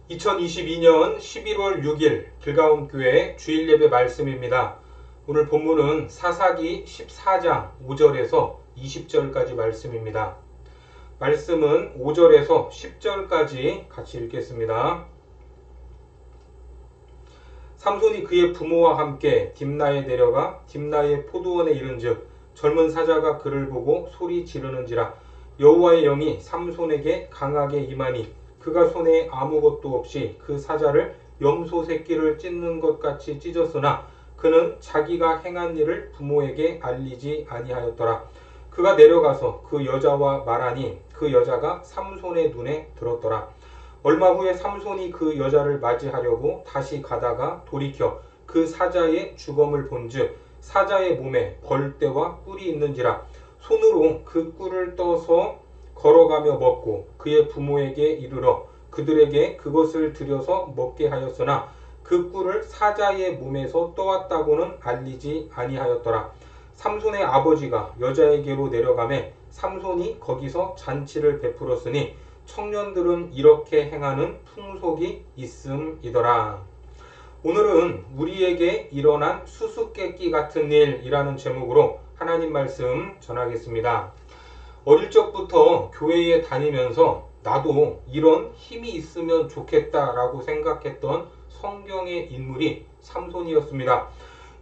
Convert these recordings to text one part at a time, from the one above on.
2022년 11월 6일 길가온교회 주일예배 말씀입니다. 오늘 본문은 사사기 14장 5절에서 20절까지 말씀입니다. 말씀은 5절에서 10절까지 같이 읽겠습니다. 삼손이 그의 부모와 함께 딥나에 내려가 딥나의 포도원에 이른즉 젊은 사자가 그를 보고 소리 지르는지라. 여호와의 영이 삼손에게 강하게 임하니 그가 손에 아무것도 없이 그 사자를 염소 새끼를 찢는 것 같이 찢었으나 그는 자기가 행한 일을 부모에게 알리지 아니하였더라. 그가 내려가서 그 여자와 말하니 그 여자가 삼손의 눈에 들었더라. 얼마 후에 삼손이 그 여자를 맞이하려고 다시 가다가 돌이켜 그 사자의 주검을 본즉 사자의 몸에 벌떼와 꿀이 있는지라. 손으로 그 꿀을 떠서 걸어가며 먹고 그의 부모에게 이르러 그들에게 그것을 들여서 먹게 하였으나 그 꿀을 사자의 몸에서 떠왔다고는 알리지 아니하였더라. 삼손의 아버지가 여자에게로 내려가매 삼손이 거기서 잔치를 베풀었으니 청년들은 이렇게 행하는 풍속이 있음이더라. 오늘은 우리에게 일어난 수수께끼 같은 일이라는 제목으로 하나님 말씀 전하겠습니다. 어릴 적부터 교회에 다니면서 나도 이런 힘이 있으면 좋겠다라고 생각했던 성경의 인물이 삼손이었습니다.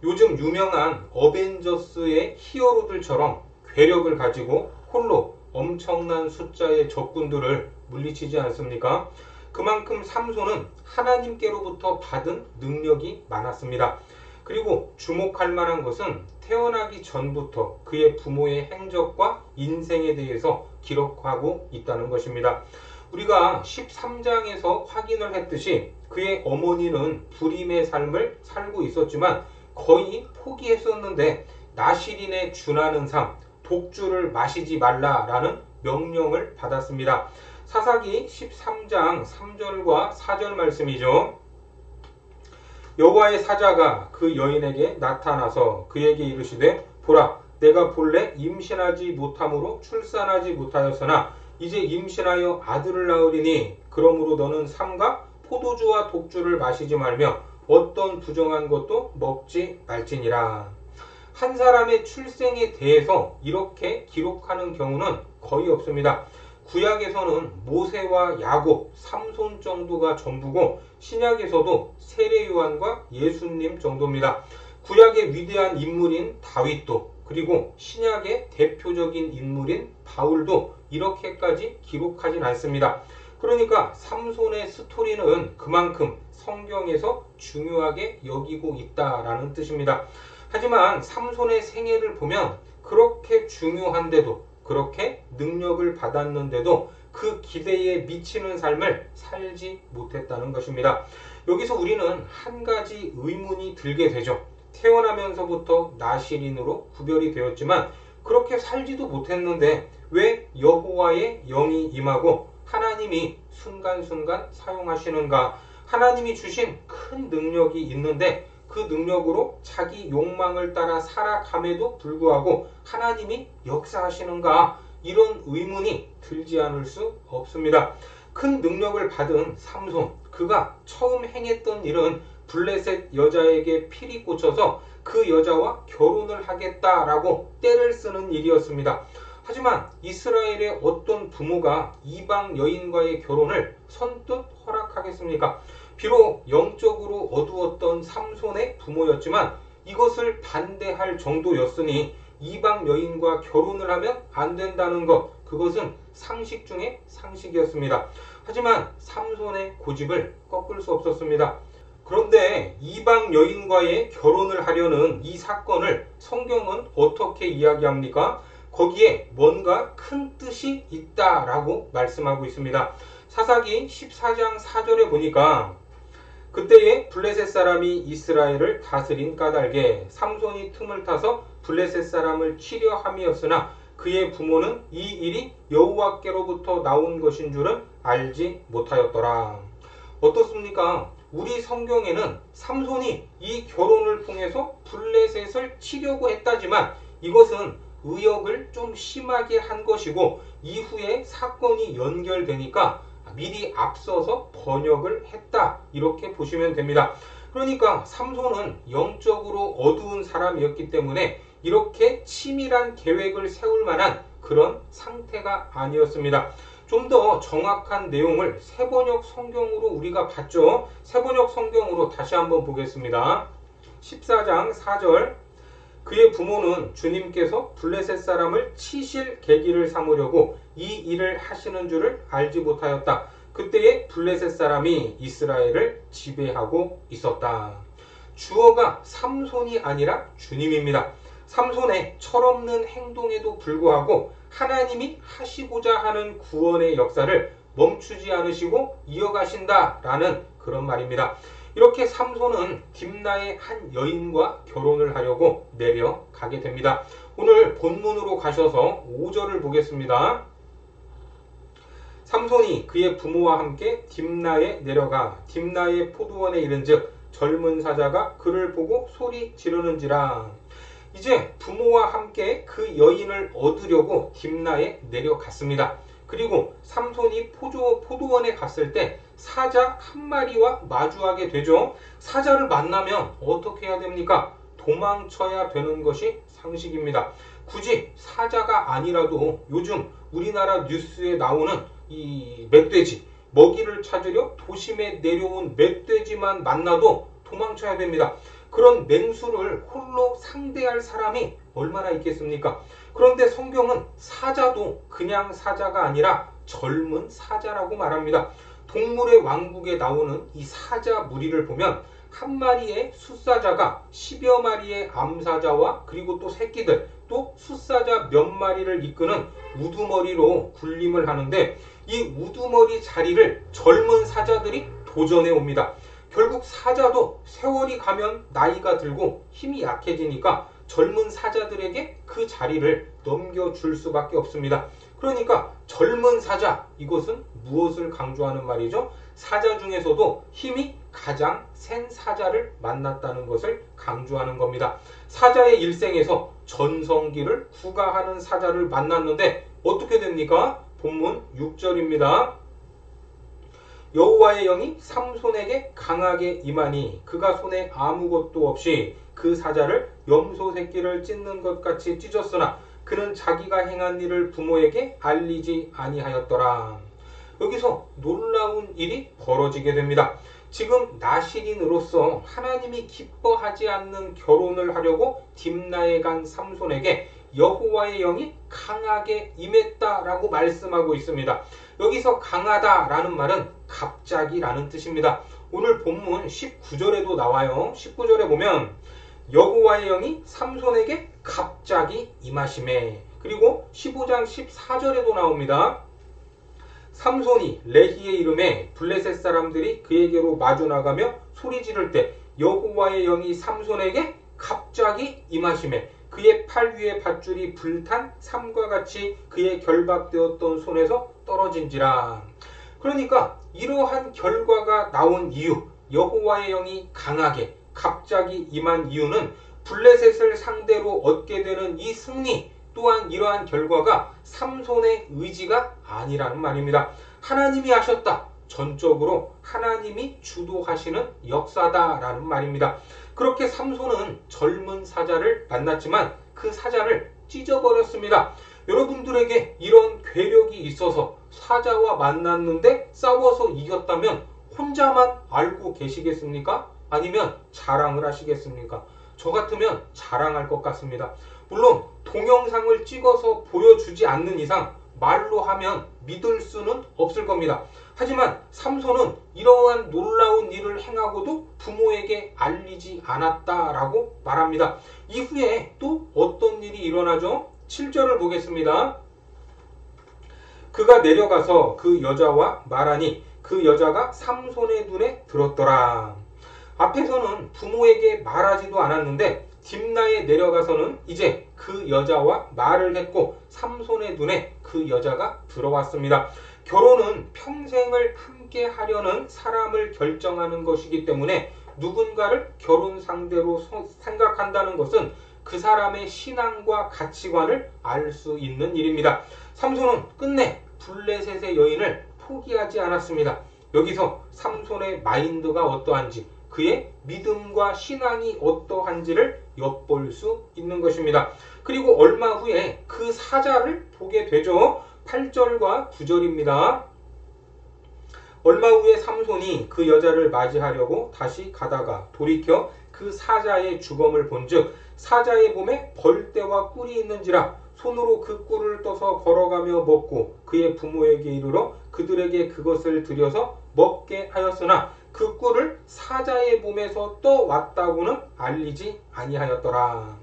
요즘 유명한 어벤져스의 히어로들처럼 괴력을 가지고 홀로 엄청난 숫자의 적군들을 물리치지 않습니까? 그만큼 삼손은 하나님께로부터 받은 능력이 많았습니다. 그리고 주목할 만한 것은 태어나기 전부터 그의 부모의 행적과 인생에 대해서 기록하고 있다는 것입니다. 우리가 13장에서 확인을 했듯이 그의 어머니는 불임의 삶을 살고 있었지만 거의 포기했었는데 나실인에 준하는 삶, 독주를 마시지 말라라는 명령을 받았습니다. 사사기 13장 3절과 4절 말씀이죠. 여호와의 사자가 그 여인에게 나타나서 그에게 이르시되 보라 내가 본래 임신하지 못함으로 출산하지 못하였으나 이제 임신하여 아들을 낳으리니 그러므로 너는 삼가 포도주와 독주를 마시지 말며 어떤 부정한 것도 먹지 말지니라. 한 사람의 출생에 대해서 이렇게 기록하는 경우는 거의 없습니다. 구약에서는 모세와 야곱, 삼손 정도가 전부고 신약에서도 세례 요한과 예수님 정도입니다. 구약의 위대한 인물인 다윗도 그리고 신약의 대표적인 인물인 바울도 이렇게까지 기록하진 않습니다. 그러니까 삼손의 스토리는 그만큼 성경에서 중요하게 여기고 있다라는 뜻입니다. 하지만 삼손의 생애를 보면 그렇게 중요한데도 그렇게 능력을 받았는데도 그 기대에 미치는 삶을 살지 못했다는 것입니다. 여기서 우리는 한 가지 의문이 들게 되죠. 태어나면서부터 나실인으로 구별이 되었지만 그렇게 살지도 못했는데 왜 여호와의 영이 임하고 하나님이 순간순간 사용하시는가? 하나님이 주신 큰 능력이 있는데 그 능력으로 자기 욕망을 따라 살아감에도 불구하고 하나님이 역사하시는가? 이런 의문이 들지 않을 수 없습니다. 큰 능력을 받은 삼손, 그가 처음 행했던 일은 블레셋 여자에게 필이 꽂혀서 그 여자와 결혼을 하겠다라고 떼를 쓰는 일이었습니다. 하지만 이스라엘의 어떤 부모가 이방 여인과의 결혼을 선뜻 허락하겠습니까? 비록 영적으로 어두웠던 삼손의 부모였지만 이것을 반대할 정도였으니 이방 여인과 결혼을 하면 안 된다는 것, 그것은 상식 중에 상식이었습니다. 하지만 삼손의 고집을 꺾을 수 없었습니다. 그런데 이방 여인과의 결혼을 하려는 이 사건을 성경은 어떻게 이야기합니까? 거기에 뭔가 큰 뜻이 있다라고 말씀하고 있습니다. 사사기 14장 4절에 보니까 그때에 블레셋 사람이 이스라엘을 다스린 까닭에 삼손이 틈을 타서 블레셋 사람을 치려 함이었으나 그의 부모는 이 일이 여호와께로부터 나온 것인 줄은 알지 못하였더라. 어떻습니까? 우리 성경에는 삼손이 이 결혼을 통해서 블레셋을 치려고 했다지만 이것은 의역을 좀 심하게 한 것이고 이후에 사건이 연결되니까 미리 앞서서 번역을 했다 이렇게 보시면 됩니다. 그러니까 삼손은 영적으로 어두운 사람이었기 때문에 이렇게 치밀한 계획을 세울 만한 그런 상태가 아니었습니다. 좀 더 정확한 내용을 새번역 성경으로 우리가 봤죠. 새번역 성경으로 다시 한번 보겠습니다. 14장 4절 그의 부모는 주님께서 블레셋 사람을 치실 계기를 삼으려고 이 일을 하시는 줄을 알지 못하였다. 그때에 블레셋 사람이 이스라엘을 지배하고 있었다. 주어가 삼손이 아니라 주님입니다. 삼손의 철없는 행동에도 불구하고 하나님이 하시고자 하는 구원의 역사를 멈추지 않으시고 이어가신다라는 그런 말입니다. 이렇게 삼손은 딥나의 한 여인과 결혼을 하려고 내려가게 됩니다. 오늘 본문으로 가셔서 5절을 보겠습니다. 삼손이 그의 부모와 함께 딥나에 내려가 딥나의 포도원에 이른즉 젊은 사자가 그를 보고 소리 지르는지라. 이제 부모와 함께 그 여인을 얻으려고 딥나에 내려갔습니다. 그리고 삼손이 포도원에 갔을 때 사자 한 마리와 마주하게 되죠. 사자를 만나면 어떻게 해야 됩니까? 도망쳐야 되는 것이 상식입니다. 굳이 사자가 아니라도 요즘 우리나라 뉴스에 나오는 이 멧돼지, 먹이를 찾으려 도심에 내려온 멧돼지만 만나도 도망쳐야 됩니다. 그런 맹수를 홀로 상대할 사람이 얼마나 있겠습니까? 그런데 성경은 사자도 그냥 사자가 아니라 젊은 사자라고 말합니다. 동물의 왕국에 나오는 이 사자 무리를 보면 한 마리의 숫사자가 10여 마리의 암사자와 그리고 또 새끼들 또 숫사자 몇 마리를 이끄는 우두머리로 군림을 하는데 이 우두머리 자리를 젊은 사자들이 도전해 옵니다. 결국 사자도 세월이 가면 나이가 들고 힘이 약해지니까 젊은 사자들에게 그 자리를 넘겨줄 수밖에 없습니다. 그러니까 젊은 사자, 이것은 무엇을 강조하는 말이죠? 사자 중에서도 힘이 가장 센 사자를 만났다는 것을 강조하는 겁니다. 사자의 일생에서 전성기를 구가하는 사자를 만났는데 어떻게 됩니까? 본문 6절입니다. 여호와의 영이 삼손에게 강하게 임하니 그가 손에 아무것도 없이 그 사자를 염소 새끼를 찢는 것 같이 찢었으나 그는 자기가 행한 일을 부모에게 알리지 아니하였더라. 여기서 놀라운 일이 벌어지게 됩니다. 지금 나실인으로서 하나님이 기뻐하지 않는 결혼을 하려고 딥나에 간 삼손에게 여호와의 영이 강하게 임했다라고 말씀하고 있습니다. 여기서 강하다라는 말은 갑자기라는 뜻입니다. 오늘 본문 19절에도 나와요. 19절에 보면 여호와의 영이 삼손에게 갑자기 임하시매. 그리고 15장 14절에도 나옵니다. 삼손이 레히의 이름에 블레셋 사람들이 그에게로 마주 나가며 소리 지를 때 여호와의 영이 삼손에게 갑자기 임하시매. 그의 팔 위에 밧줄이 불탄 삼과 같이 그의 결박되었던 손에서 떨어진지라. 그러니까 이러한 결과가 나온 이유, 여호와의 영이 강하게 갑자기 임한 이유는 블레셋을 상대로 얻게 되는 이 승리 또한 이러한 결과가 삼손의 의지가 아니라는 말입니다. 하나님이 하셨다. 전적으로 하나님이 주도하시는 역사다라는 말입니다. 그렇게 삼손은 젊은 사자를 만났지만 그 사자를 찢어버렸습니다. 여러분들에게 이런 괴력이 있어서 사자와 만났는데 싸워서 이겼다면 혼자만 알고 계시겠습니까? 아니면 자랑을 하시겠습니까? 저 같으면 자랑할 것 같습니다. 물론 동영상을 찍어서 보여주지 않는 이상 말로 하면 믿을 수는 없을 겁니다. 하지만 삼손은 이러한 놀라운 일을 행하고도 부모에게 알리지 않았다라고 말합니다. 이후에 또 어떤 일이 일어나죠? 7절을 보겠습니다. 그가 내려가서 그 여자와 말하니 그 여자가 삼손의 눈에 들었더라. 앞에서는 부모에게 말하지도 않았는데 딥나에 내려가서는 이제 그 여자와 말을 했고 삼손의 눈에 그 여자가 들어왔습니다. 결혼은 평생을 함께 하려는 사람을 결정하는 것이기 때문에 누군가를 결혼 상대로 생각한다는 것은 그 사람의 신앙과 가치관을 알 수 있는 일입니다. 삼손은 끝내 블레셋의 여인을 포기하지 않았습니다. 여기서 삼손의 마인드가 어떠한지, 그의 믿음과 신앙이 어떠한지를 엿볼 수 있는 것입니다. 그리고 얼마 후에 그 사자를 보게 되죠. 8절과 9절입니다. 얼마 후에 삼손이 그 여자를 맞이하려고 다시 가다가 돌이켜 그 사자의 주검을 본즉 사자의 몸에 벌떼와 꿀이 있는지라 손으로 그 꿀을 떠서 걸어가며 먹고 그의 부모에게 이르러 그들에게 그것을 들여서 먹게 하였으나 그 꿀을 사자의 몸에서 떠왔다고는 알리지 아니하였더라.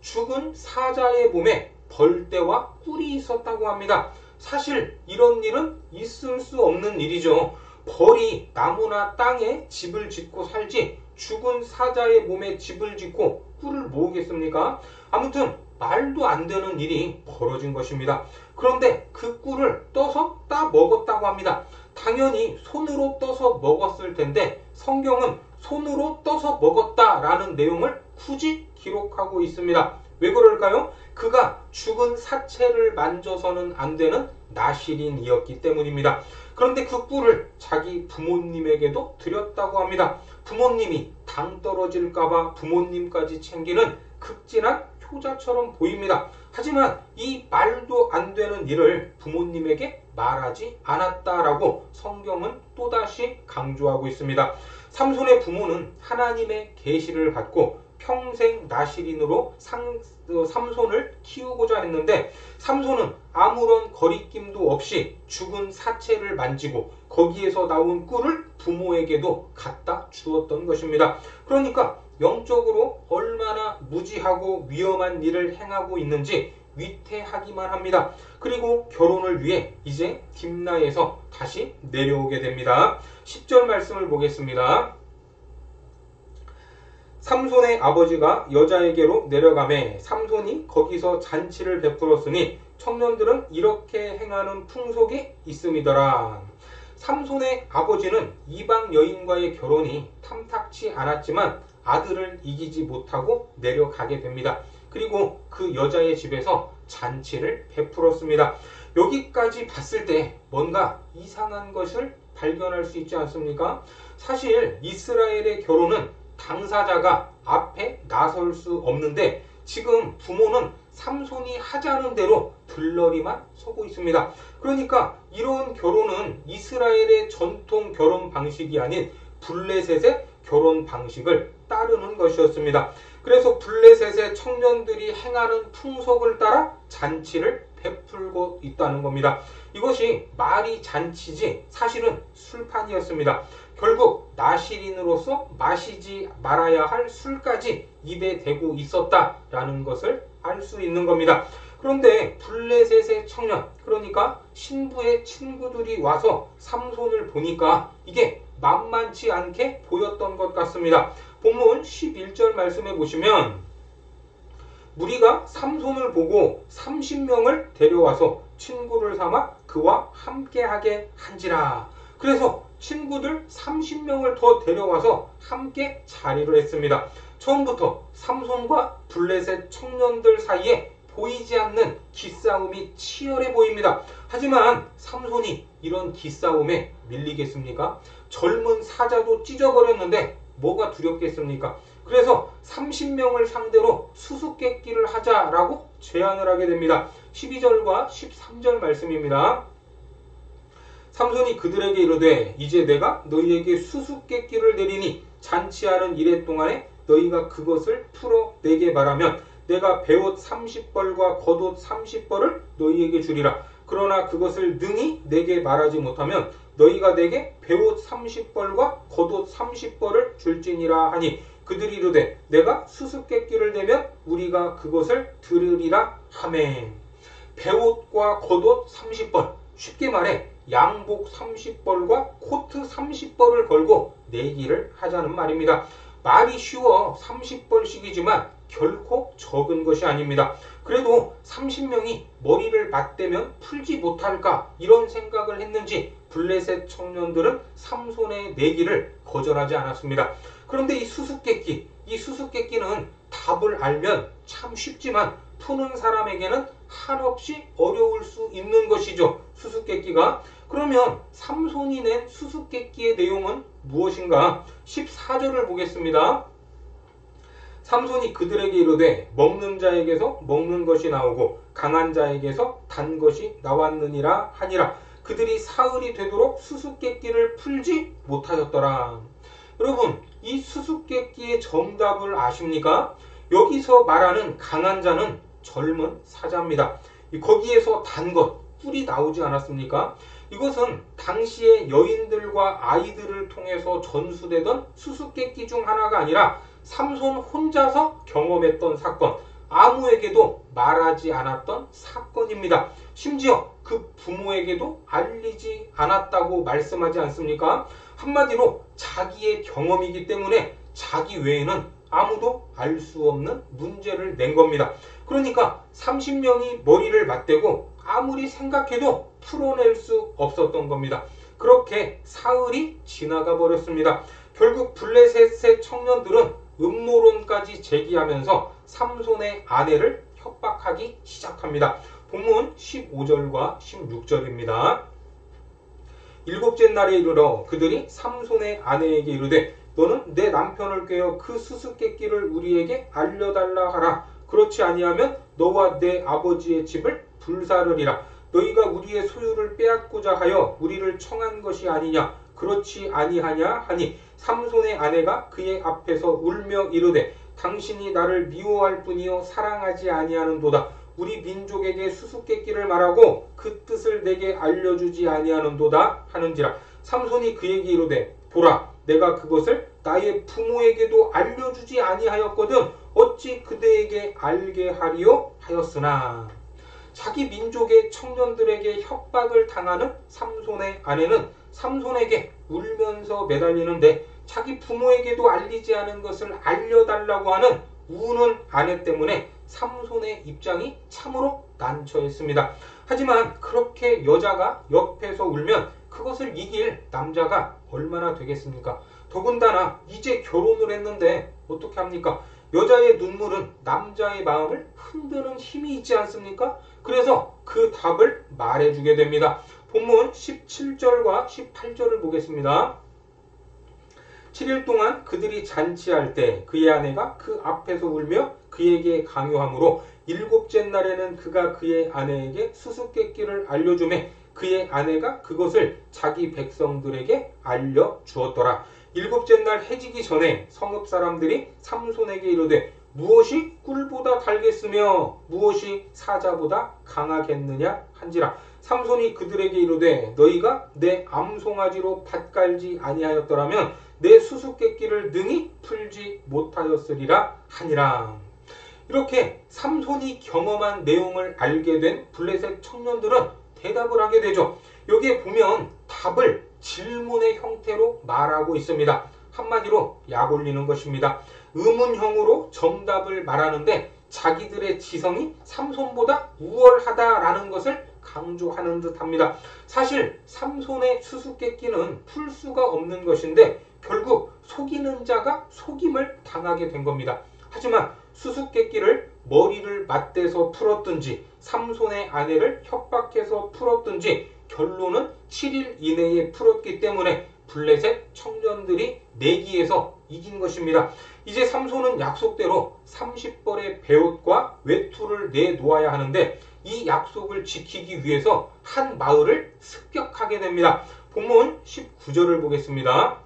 죽은 사자의 몸에 벌떼와 꿀이 있었다고 합니다. 사실 이런 일은 있을 수 없는 일이죠. 벌이 나무나 땅에 집을 짓고 살지 죽은 사자의 몸에 집을 짓고 꿀을 모으겠습니까? 아무튼 말도 안 되는 일이 벌어진 것입니다. 그런데 그 꿀을 떠서 따 먹었다고 합니다. 당연히 손으로 떠서 먹었을 텐데 성경은 손으로 떠서 먹었다라는 내용을 굳이 기록하고 있습니다. 왜 그럴까요? 그가 죽은 사체를 만져서는 안 되는 나실인이었기 때문입니다. 그런데 그 꿀을 자기 부모님에게도 드렸다고 합니다. 부모님이 당 떨어질까봐 부모님까지 챙기는 극진한 효자처럼 보입니다. 하지만 이 말도 안 되는 일을 부모님에게 말하지 않았다라고 성경은 또다시 강조하고 있습니다. 삼손의 부모는 하나님의 계시를 받고 평생 나실인으로 삼손을 키우고자 했는데 삼손은 아무런 거리낌도 없이 죽은 사체를 만지고 거기에서 나온 꿀을 부모에게도 갖다 주었던 것입니다. 그러니까 영적으로 얼마나 무지하고 위험한 일을 행하고 있는지 위태하기만 합니다. 그리고 결혼을 위해 이제 딥나에서 다시 내려오게 됩니다. 10절 말씀을 보겠습니다. 삼손의 아버지가 여자에게로 내려가매 삼손이 거기서 잔치를 베풀었으니 청년들은 이렇게 행하는 풍속이 있음이더라. 삼손의 아버지는 이방 여인과의 결혼이 탐탁치 않았지만 아들을 이기지 못하고 내려가게 됩니다. 그리고 그 여자의 집에서 잔치를 베풀었습니다. 여기까지 봤을 때 뭔가 이상한 것을 발견할 수 있지 않습니까? 사실 이스라엘의 결혼은 당사자가 앞에 나설 수 없는데 지금 부모는 삼손이 하자는 대로 들러리만 서고 있습니다. 그러니까 이런 결혼은 이스라엘의 전통 결혼 방식이 아닌 블레셋의 결혼 방식을 따르는 것이었습니다. 그래서 블레셋의 청년들이 행하는 풍속을 따라 잔치를 베풀고 있다는 겁니다. 이것이 말이 잔치지 사실은 술판이었습니다. 결국 나실인으로서 마시지 말아야 할 술까지 입에 대고 있었다라는 것을 알 수 있는 겁니다. 그런데 블레셋의 청년, 그러니까 신부의 친구들이 와서 삼손을 보니까 이게 만만치 않게 보였던 것 같습니다. 본문 11절 말씀에 보시면 무리가 삼손을 보고 30명을 데려와서 친구를 삼아 그와 함께하게 한지라. 그래서 친구들 30명을 더 데려와서 함께 자리를 했습니다. 처음부터 삼손과 블레셋 청년들 사이에 보이지 않는 기싸움이 치열해 보입니다. 하지만 삼손이 이런 기싸움에 밀리겠습니까? 젊은 사자도 찢어버렸는데 뭐가 두렵겠습니까? 그래서 30명을 상대로 수수께끼를 하자라고 제안을 하게 됩니다. 12절과 13절 말씀입니다. 삼손이 그들에게 이르되 이제 내가 너희에게 수수께끼를 내리니 잔치하는 이래 동안에 너희가 그것을 풀어내게 바라면 내가 베옷 30벌과 겉옷 30벌을 너희에게 주리라. 그러나 그것을 능히 내게 말하지 못하면 너희가 내게 베옷 30벌과 겉옷 30벌을 줄지니라 하니 그들이 이르되 내가 수수께끼를 대면 우리가 그것을 들으리라 하매. 베옷과 겉옷 30벌, 쉽게 말해 양복 30벌과 코트 30벌을 걸고 내기를 하자는 말입니다. 말이 쉬워 30벌씩이지만 결코 적은 것이 아닙니다. 그래도 30명이 머리를 맞대면 풀지 못할까 이런 생각을 했는지 블레셋 청년들은 삼손의 내기를 거절하지 않았습니다. 그런데 이 수수께끼는 답을 알면 참 쉽지만 푸는 사람에게는 한없이 어려울 수 있는 것이죠. 수수께끼가. 그러면 삼손이 낸 수수께끼의 내용은 무엇인가? 14절을 보겠습니다. 삼손이 그들에게 이르되 먹는 자에게서 먹는 것이 나오고 강한 자에게서 단 것이 나왔느니라 하니라. 그들이 사흘이 되도록 수수께끼를 풀지 못하였더라. 여러분, 이 수수께끼의 정답을 아십니까? 여기서 말하는 강한 자는 젊은 사자입니다. 거기에서 단 것, 뿔이 나오지 않았습니까? 이것은 당시의 여인들과 아이들을 통해서 전수되던 수수께끼 중 하나가 아니라 삼손 혼자서 경험했던 사건, 아무에게도 말하지 않았던 사건입니다. 심지어 그 부모에게도 알리지 않았다고 말씀하지 않습니까? 한마디로 자기의 경험이기 때문에 자기 외에는 아무도 알 수 없는 문제를 낸 겁니다. 그러니까 30명이 머리를 맞대고 아무리 생각해도 풀어낼 수 없었던 겁니다. 그렇게 사흘이 지나가 버렸습니다. 결국 블레셋의 청년들은 음모론까지 제기하면서 삼손의 아내를 협박하기 시작합니다. 본문 15절과 16절입니다. 일곱째 날에 이르러 그들이 삼손의 아내에게 이르되 너는 내 남편을 꾀어 그 수수께끼를 우리에게 알려달라 하라. 그렇지 아니하면 너와 내 아버지의 집을 불사르리라. 너희가 우리의 소유를 빼앗고자 하여 우리를 청한 것이 아니냐. 그렇지 아니하냐 하니 삼손의 아내가 그의 앞에서 울며 이르되 당신이 나를 미워할 뿐이요 사랑하지 아니하는도다. 우리 민족에게 수수께끼를 말하고 그 뜻을 내게 알려주지 아니하는도다 하는지라. 삼손이 그에게 이르되 보라 내가 그것을 나의 부모에게도 알려주지 아니하였거든 어찌 그대에게 알게 하리요 하였으나. 자기 민족의 청년들에게 협박을 당하는 삼손의 아내는 삼손에게 울면서 매달리는데 자기 부모에게도 알리지 않은 것을 알려달라고 하는 우는 아내 때문에 삼손의 입장이 참으로 난처했습니다. 하지만 그렇게 여자가 옆에서 울면 그것을 이길 남자가 얼마나 되겠습니까? 더군다나 이제 결혼을 했는데 어떻게 합니까? 여자의 눈물은 남자의 마음을 흔드는 힘이 있지 않습니까? 그래서 그 답을 말해주게 됩니다. 본문 17절과 18절을 보겠습니다. 7일 동안 그들이 잔치할 때 그의 아내가 그 앞에서 울며 그에게 강요하므로 일곱째 날에는 그가 그의 아내에게 수수께끼를 알려주매 그의 아내가 그것을 자기 백성들에게 알려주었더라. 일곱째 날 해지기 전에 성읍 사람들이 삼손에게 이르되 무엇이 꿀보다 달겠으며 무엇이 사자보다 강하겠느냐 한지라. 삼손이 그들에게 이르되 너희가 내 암송아지로 밭 갈지 아니하였더라면 내 수수께끼를 능히 풀지 못하였으리라 하니라. 이렇게 삼손이 경험한 내용을 알게 된 블레셋 청년들은 대답을 하게 되죠. 여기에 보면 답을 질문의 형태로 말하고 있습니다. 한마디로 약 올리는 것입니다. 의문형으로 정답을 말하는데 자기들의 지성이 삼손보다 우월하다라는 것을 강조하는 듯합니다. 사실 삼손의 수수께끼는 풀 수가 없는 것인데 결국 속이는 자가 속임을 당하게 된 겁니다. 하지만 수수께끼를 머리를 맞대서 풀었든지 삼손의 아내를 협박해서 풀었든지 결론은 7일 이내에 풀었기 때문에 블레셋 청년들이 내기에서 이긴 것입니다. 이제 삼손은 약속대로 30벌의 베옷과 외투를 내놓아야 하는데 이 약속을 지키기 위해서 한 마을을 습격하게 됩니다. 본문 19절을 보겠습니다.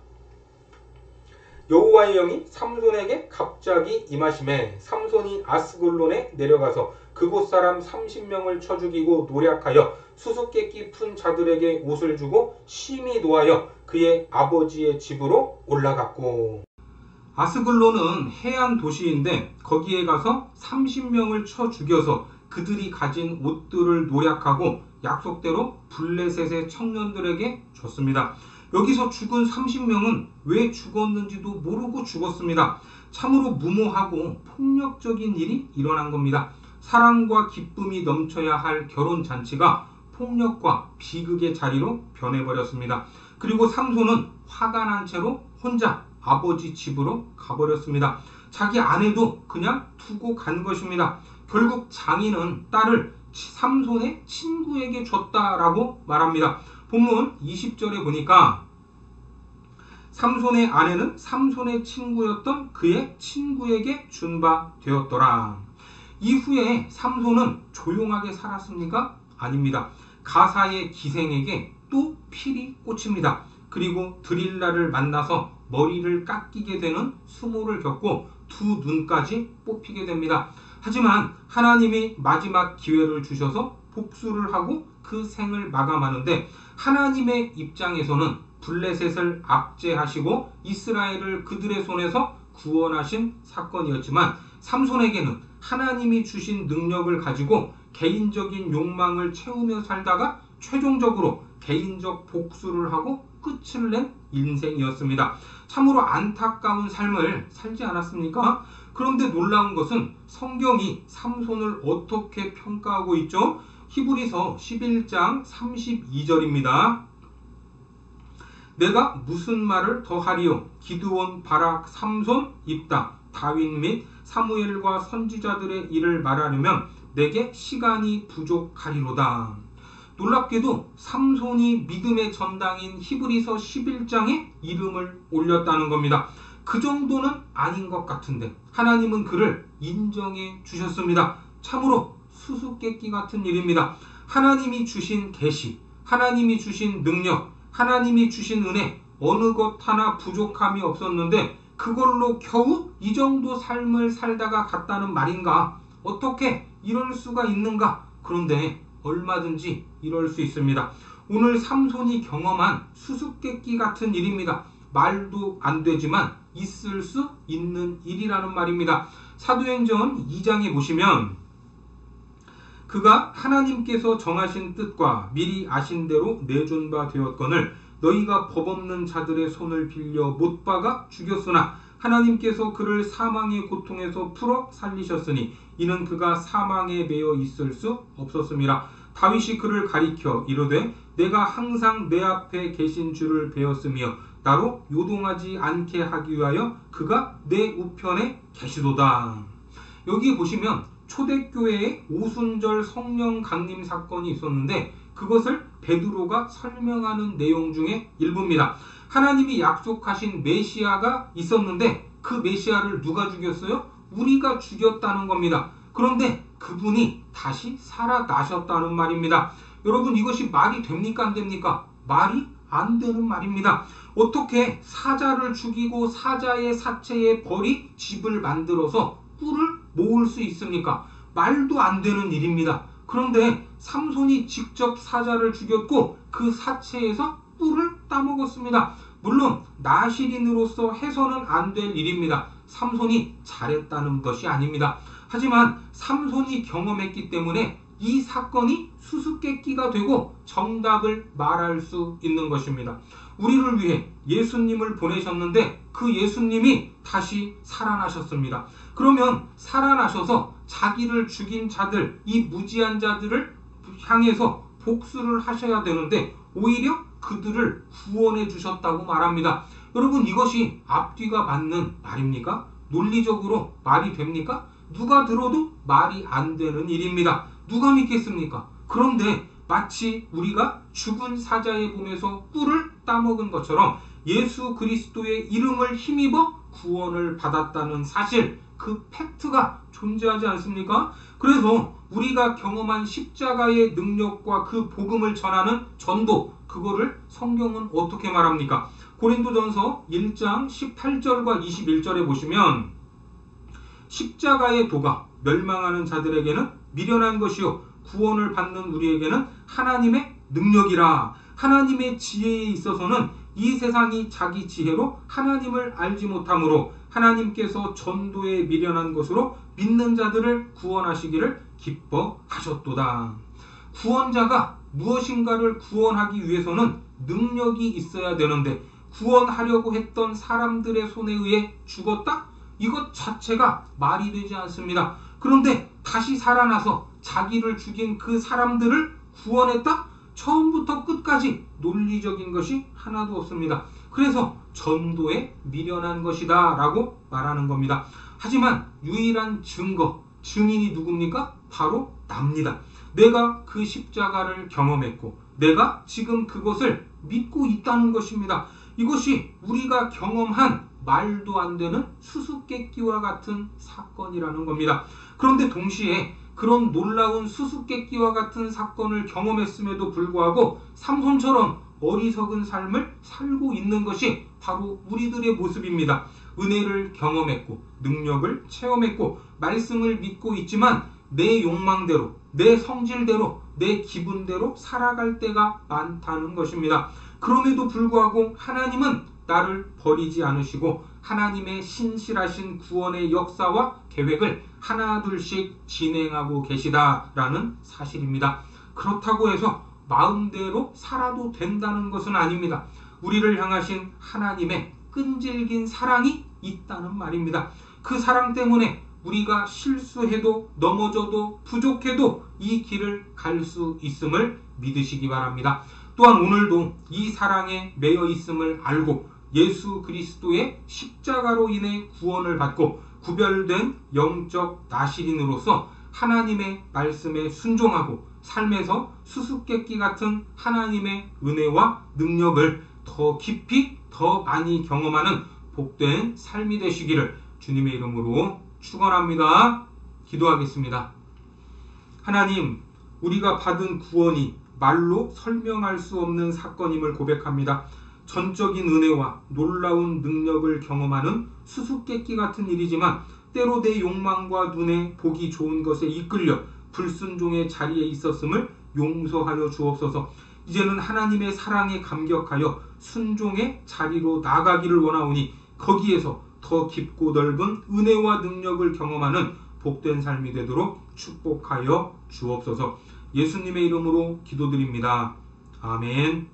여호와의 영이 삼손에게 갑자기 임하시매 삼손이 아스글론에 내려가서 그곳 사람 30명을 쳐 죽이고 노략하여 수수께끼 푼 자들에게 옷을 주고 심히 노하여 그의 아버지의 집으로 올라갔고. 아스글론은 해안 도시인데 거기에 가서 30명을 쳐 죽여서 그들이 가진 옷들을 노략하고 약속대로 블레셋의 청년들에게 줬습니다. 여기서 죽은 30명은 왜 죽었는지도 모르고 죽었습니다. 참으로 무모하고 폭력적인 일이 일어난 겁니다. 사랑과 기쁨이 넘쳐야 할 결혼잔치가 폭력과 비극의 자리로 변해버렸습니다. 그리고 삼손은 화가 난 채로 혼자 아버지 집으로 가버렸습니다. 자기 아내도 그냥 두고 간 것입니다. 결국 장인은 딸을 삼손의 친구에게 줬다라고 말합니다. 본문 20절에 보니까 삼손의 아내는 삼손의 친구였던 그의 친구에게 준 바 되었더라. 이후에 삼손은 조용하게 살았습니까? 아닙니다. 가사의 기생에게 또 필이 꽂힙니다. 그리고 드릴라를 만나서 머리를 깎이게 되는 수모를 겪고 두 눈까지 뽑히게 됩니다. 하지만 하나님이 마지막 기회를 주셔서 복수를 하고 그 생을 마감하는데, 하나님의 입장에서는 블레셋을 압제하시고 이스라엘을 그들의 손에서 구원하신 사건이었지만, 삼손에게는 하나님이 주신 능력을 가지고 개인적인 욕망을 채우며 살다가 최종적으로 개인적 복수를 하고 끝을 낸 인생이었습니다. 참으로 안타까운 삶을 살지 않았습니까? 그런데 놀라운 것은 성경이 삼손을 어떻게 평가하고 있죠? 히브리서 11장 32절입니다. 내가 무슨 말을 더하리요? 기드온, 바락, 삼손, 입다, 다윗 및 사무엘과 선지자들의 일을 말하려면 내게 시간이 부족하리로다. 놀랍게도 삼손이 믿음의 전당인 히브리서 11장에 이름을 올렸다는 겁니다. 그 정도는 아닌 것 같은데 하나님은 그를 인정해 주셨습니다. 참으로 수수께끼 같은 일입니다. 하나님이 주신 계시, 하나님이 주신 능력, 하나님이 주신 은혜, 어느 것 하나 부족함이 없었는데 그걸로 겨우 이 정도 삶을 살다가 갔다는 말인가? 어떻게 이럴 수가 있는가? 그런데 얼마든지 이럴 수 있습니다. 오늘 삼손이 경험한 수수께끼 같은 일입니다. 말도 안 되지만 있을 수 있는 일이라는 말입니다. 사도행전 2장에 보시면 그가 하나님께서 정하신 뜻과 미리 아신 대로 내준 바 되었거늘 너희가 법 없는 자들의 손을 빌려 못 박아 죽였으나 하나님께서 그를 사망의 고통에서 풀어 살리셨으니 이는 그가 사망에 매여 있을 수 없었습니다. 다윗이 그를 가리켜 이르되 내가 항상 내 앞에 계신 줄을 배웠으며 나로 요동하지 않게 하기 위하여 그가 내 우편에 계시도다. 여기 보시면 초대교회에 오순절 성령 강림 사건이 있었는데 그것을 베드로가 설명하는 내용 중에 일부입니다. 하나님이 약속하신 메시아가 있었는데 그 메시아를 누가 죽였어요? 우리가 죽였다는 겁니다. 그런데 그분이 다시 살아나셨다는 말입니다. 여러분, 이것이 말이 됩니까? 안 됩니까? 말이 안 되는 말입니다. 어떻게 사자를 죽이고 사자의 사체에 벌이 집을 만들어서 꿀을 모을 수 있습니까? 말도 안 되는 일입니다. 그런데 삼손이 직접 사자를 죽였고 그 사체에서 꿀을 따먹었습니다. 물론 나시린으로서 해서는 안 될 일입니다. 삼손이 잘했다는 것이 아닙니다. 하지만 삼손이 경험했기 때문에 이 사건이 수수께끼가 되고 정답을 말할 수 있는 것입니다. 우리를 위해 예수님을 보내셨는데 그 예수님이 다시 살아나셨습니다. 그러면 살아나셔서 자기를 죽인 자들, 이 무지한 자들을 향해서 복수를 하셔야 되는데 오히려 그들을 구원해 주셨다고 말합니다. 여러분, 이것이 앞뒤가 맞는 말입니까? 논리적으로 말이 됩니까? 누가 들어도 말이 안 되는 일입니다. 누가 믿겠습니까? 그런데 마치 우리가 죽은 사자의 몸에서 꿀을 따먹은 것처럼 예수 그리스도의 이름을 힘입어 구원을 받았다는 사실, 그 팩트가 존재하지 않습니까? 그래서 우리가 경험한 십자가의 능력과 그 복음을 전하는 전도, 그거를 성경은 어떻게 말합니까? 고린도전서 1장 18절과 21절에 보시면 십자가의 도가 멸망하는 자들에게는 미련한 것이요 구원을 받는 우리에게는 하나님의 능력이라. 하나님의 지혜에 있어서는 이 세상이 자기 지혜로 하나님을 알지 못하므로 하나님께서 전도에 미련한 것으로 믿는 자들을 구원하시기를 기뻐하셨도다. 구원자가 무엇인가를 구원하기 위해서는 능력이 있어야 되는데 구원하려고 했던 사람들의 손에 의해 죽었다? 이것 자체가 말이 되지 않습니다. 그런데 다시 살아나서 자기를 죽인 그 사람들을 구원했다? 처음부터 끝까지 논리적인 것이 하나도 없습니다. 그래서 전도에 미련한 것이다 라고 말하는 겁니다. 하지만 유일한 증거, 증인이 누굽니까? 바로 납니다. 내가 그 십자가를 경험했고 내가 지금 그것을 믿고 있다는 것입니다. 이것이 우리가 경험한 말도 안 되는 수수께끼와 같은 사건이라는 겁니다. 그런데 동시에 그런 놀라운 수수께끼와 같은 사건을 경험했음에도 불구하고 삼손처럼 어리석은 삶을 살고 있는 것이 바로 우리들의 모습입니다. 은혜를 경험했고 능력을 체험했고 말씀을 믿고 있지만 내 욕망대로, 내 성질대로, 내 기분대로 살아갈 때가 많다는 것입니다. 그럼에도 불구하고 하나님은 나를 버리지 않으시고 하나님의 신실하신 구원의 역사와 계획을 하나둘씩 진행하고 계시다라는 사실입니다. 그렇다고 해서 마음대로 살아도 된다는 것은 아닙니다. 우리를 향하신 하나님의 끈질긴 사랑이 있다는 말입니다. 그 사랑 때문에 우리가 실수해도 넘어져도 부족해도 이 길을 갈 수 있음을 믿으시기 바랍니다. 또한 오늘도 이 사랑에 매여 있음을 알고 예수 그리스도의 십자가로 인해 구원을 받고 구별된 영적 나시린으로서 하나님의 말씀에 순종하고 삶에서 수수께끼 같은 하나님의 은혜와 능력을 더 깊이 더 많이 경험하는 복된 삶이 되시기를 주님의 이름으로 축원합니다. 기도하겠습니다. 하나님, 우리가 받은 구원이 말로 설명할 수 없는 사건임을 고백합니다. 전적인 은혜와 놀라운 능력을 경험하는 수수께끼 같은 일이지만 때로 내 욕망과 눈에 보기 좋은 것에 이끌려 불순종의 자리에 있었음을 용서하여 주옵소서. 이제는 하나님의 사랑에 감격하여 순종의 자리로 나가기를 원하오니 거기에서 더 깊고 넓은 은혜와 능력을 경험하는 복된 삶이 되도록 축복하여 주옵소서. 예수님의 이름으로 기도드립니다. 아멘.